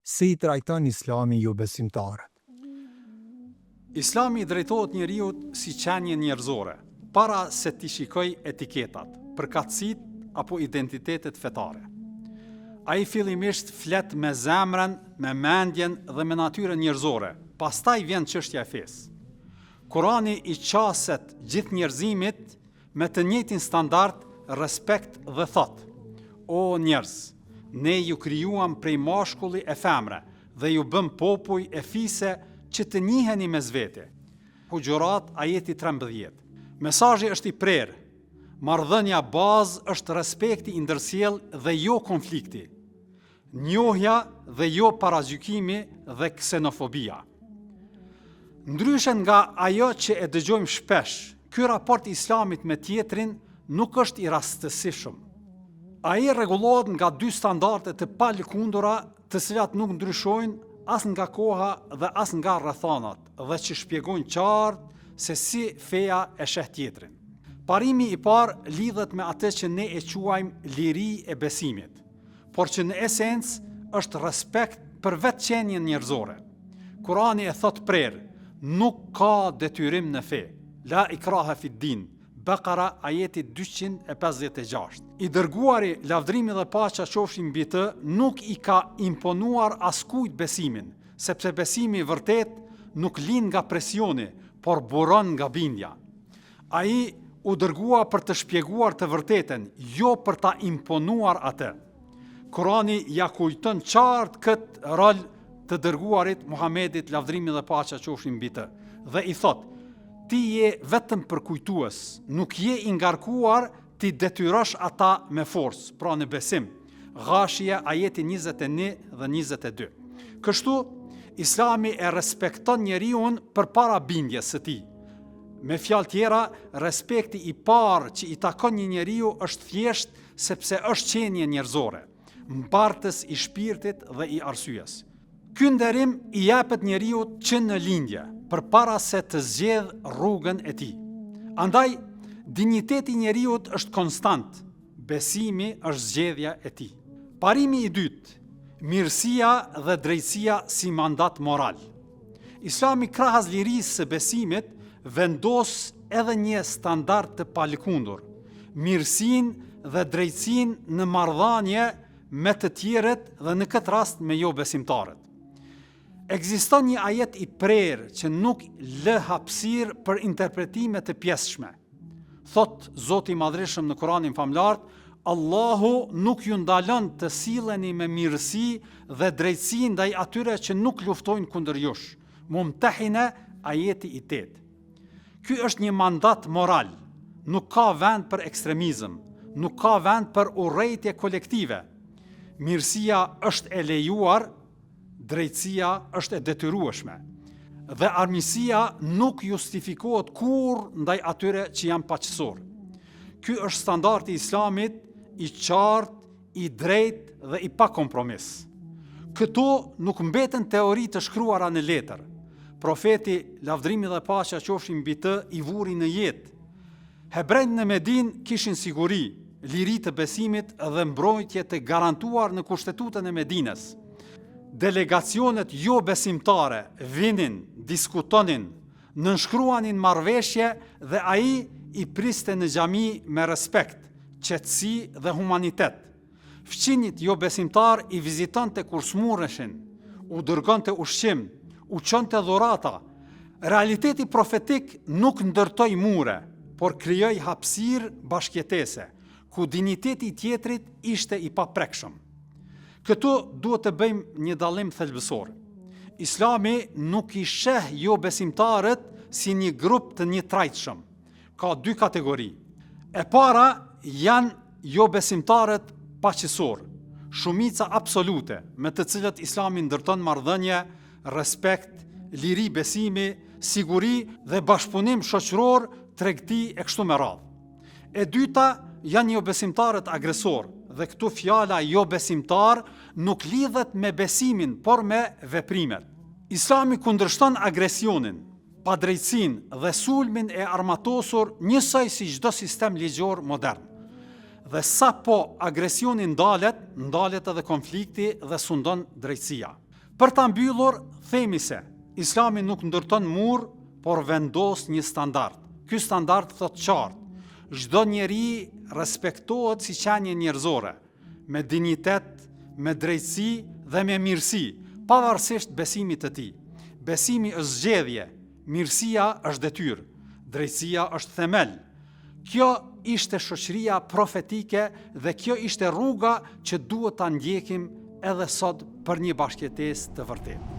Si I trajton Islami jo besimtarët? Islami drejtohet njeriut si qenje njerëzore, para se t'i shikoj etiketat, përkatësitë apo identitetet fetare. Ai fillimisht flet me zemrën, me mendjen dhe me natyrën njerëzore, pastaj vjen çështja e fesë. Kurani I qaset gjithë njerëzimit me të njëjtin standard, respekt dhe thot: O njerëz, ne ju krijuam prej mashkulli e femre dhe ju bëm popull e fise që të njiheni mes vete. Huxhurat ajeti 13. Mesazhi është I prerë. Marrëdhënia bazë është respekti I ndërsjellë dhe jo konflikti. Njohja dhe jo paragjykimi dhe ksenofobia. Ndryshe nga ajo që e dëgjojmë shpesh, ky raport I Islamit me tjetrin nuk është I rastësishëm. Ai rregullohet nga dy standarde të palëkundura, të cilat nuk ndryshojnë as nga koha dhe as nga rrethanat, dhe që shpjegojnë qartë se si feja e sheh tjetrin. Parimi I parë lidhet me atë që ne e quajmë liri e besimit, por që në esencë është respekt për vetëqenien njerëzore. Kurani e thot prerë: nuk ka detyrim në fe. La ikraha fid din. Bekara ajeti 256. I dërguari, lavdrimi dhe paqja qofshin mbi të, nuk I ka imponuar askujt besimin, sepse besimi I vërtet nuk lind nga presioni, por buron nga bindja. Ai u dërgua për të shpjeguar të vërtetën, jo për ta imponuar atë. Kurani ja kujton qartë këtë rol të dërguarit Muhamedit, lavdrimi dhe paqja qofshin mbi të, dhe I thot: ti je vetëm përkujtues, nuk je I ngarkuar ti detyrosh ata me forcë, pra në besim. Ghashia ajeti 21 dhe 22. Kështu, Islami e respekton njeriun përpara bindjes së tij. Me fjalë tjera, respekti I parë që I takon një njeriu është thjesht sepse është qenie njerëzore, mbartës I shpirtit dhe I arsyes. Ky nderim I japet njeriut që në lindje, përpara se të zgjedh rrugën e tij. Andaj, dinjiteti I njeriut është konstant, besimi është zgjedhja e tij. Parimi I dytë, mirësia dhe drejtësia si mandat moral. Islami krahas lirisë së besimit vendos edhe një standard të palëkundur, mirësinë dhe drejtësinë në marrëdhënie me të tjerët dhe në këtë rast me jo besimtarët. Ekziston një ajet I prerë që nuk lë hapësirë për interpretime të pjesshme. Thot Zoti I Madhreshëm në Kuranin famlar: Allahu nuk ju ndalon të silleni me mirësi dhe drejtësi ndaj atyre që nuk luftojnë kundër jush. Mumtahina ajeti I 8. Ky është një mandat moral. Nuk ka vend për ekstremizëm, nuk ka vend për urrejtje kolektive. Mirësia është e lejuar, drejtësia është e detyrueshme, dhe armiqësia nuk justifikohet kurrë ndaj atyre që janë paqësor. Ky është standardi I Islamit, I qartë, I drejtë dhe I pa kompromis. Këto nuk mbeten teori të shkruara në letër. Profeti, lavdrimi dhe paqja qofshin mbi të, I vuri në jetë. Hebrejt në Medinë kishin siguri, liri të besimit dhe mbrojtje të garantuar në kushtetutën e Medinës. Delegacionet jo besimtare vinin, diskutonin, nënshkruanin marrëveshje dhe ai I priste në xhami me respekt, qetësi dhe humanitet. Fqinjit jo besimtar I vizitonte kur smurreshin, u dërgonte ushqim, u çonte dhurata. Realiteti profetik nuk ndërtoi mure, por krijoi hapësirë bashkëjetese, ku dinjiteti I tjetrit ishte I paprekshëm. Këtu duhet të bëjmë një dallim thelbësor. Islami nuk I sheh jo besimtarët si një grup të njëtrajtshëm. Ka dy kategori. E para janë jo besimtarët paqësor, shumica absolute, me të cilët Islami ndërton marrëdhënie, respekt, liri besimi, siguri dhe bashkëpunim shoqëror, tregti e kështu me radhë. E dyta janë jo besimtarët agresor, dhe këtu fjala jo besimtar nuk lidhet me besimin, por me veprimet. Islami kundërshton agresionin, padrejtësinë dhe sulmin e armatosur njësoj si çdo sistem ligjor modern. Dhe sa po agresioni ndalet edhe konflikti dhe sundon drejtësia. Për ta mbyllur, themi se Islami nuk ndërton mur, por vendos një standard. Ky standard thot qartë: çdo njeri respektohet si qenie njerëzore, me dinjitet, me drejtësi dhe me mirësi, pavarësisht besimit të tij. Besimi është zgjedhje, mirësia është detyrë, drejtësia është themel. Kjo ishte shoqëria profetike dhe kjo ishte rruga që duhet ta ndjekim edhe sot për një bashkëjetesë të vërtetë.